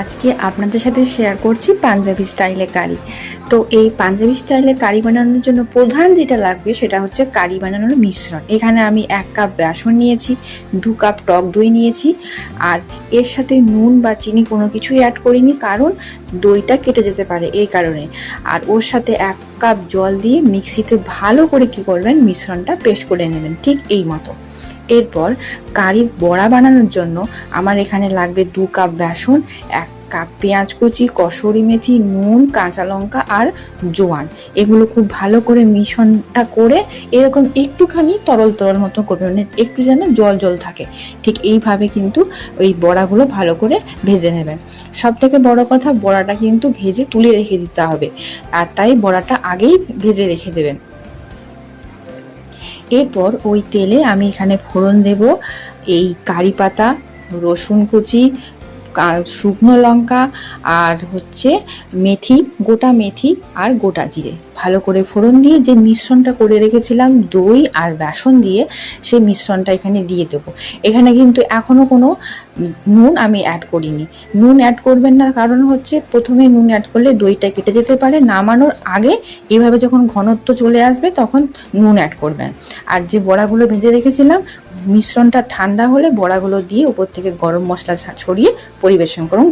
আজকে আপনাদের সাথে শেয়ার করছি পাঞ্জাবি স্টাইলে কারি। তো এই পাঞ্জাবি স্টাইলে কারি বানানোর জন্য প্রধান যেটা লাগবে সেটা হচ্ছে কারি বানানোর মিশ্রণ। এখানে আমি 1 কাপ বেসন নিয়েছি, 2 কাপ টক দই নিয়েছি, আর এর সাথে নুন বা চিনি কোনো কিছুই অ্যাড করিনি, কারণ দইটা কেটে যেতে পারে এই কারণে। আর ওর সাথে 1 কাপ জল দিয়ে মিক্সিতে ভালো করে কি করবেন, মিশ্রণটা পেস্ট করে নেবেন ঠিক এই মতো। এরপর কারির বড়া বানানোর জন্য আমার এখানে লাগবে 2 কাপ বেসন, 1 কাপ পেঁয়াজ কুচি, কসুরি মেথি, নুন, কাঁচা লঙ্কা আর জোয়ান। এগুলো খুব ভালো করে মিশ্রণটা করে এরকম একটুখানি তরল তরল মতো করবেন, মানে একটু যেন জল জল থাকে। ঠিক এইভাবে কিন্তু ওই বড়াগুলো ভালো করে ভেজে নেবেন। সব থেকে বড় কথা, বড়াটা কিন্তু ভেজে তুলে রেখে দিতে হবে, আর তাই বড়াটা আগেই ভেজে রেখে দেবেন। এরপর ওই তেলে আমি এখানে ফোড়ন দেব এই কারি পাতা, রসুন কুচি, শুকনো লঙ্কা আর হচ্ছে মেথি, গোটা মেথি আর গোটা জিরে। ভালো করে ফোড়ন দিয়ে যে মিশ্রণটা করে রেখেছিলাম দই আর বেসন দিয়ে, সেই মিশ্রণটা এখানে দিয়ে দেবো। এখানে কিন্তু এখনও কোনো নুন আমি অ্যাড করিনি। নুন অ্যাড করবেন না, কারণ হচ্ছে প্রথমে নুন অ্যাড করলে দইটা কেটে যেতে পারে। নামানোর আগে এইভাবে যখন ঘনত্ব চলে আসবে তখন নুন অ্যাড করবেন। আর যে বড়াগুলো ভেজে রেখেছিলাম, মিশ্রণটা ঠান্ডা হলে বড়াগুলো দিয়ে উপর থেকে গরম মশলা ছড়িয়ে পরিবেশন করুন।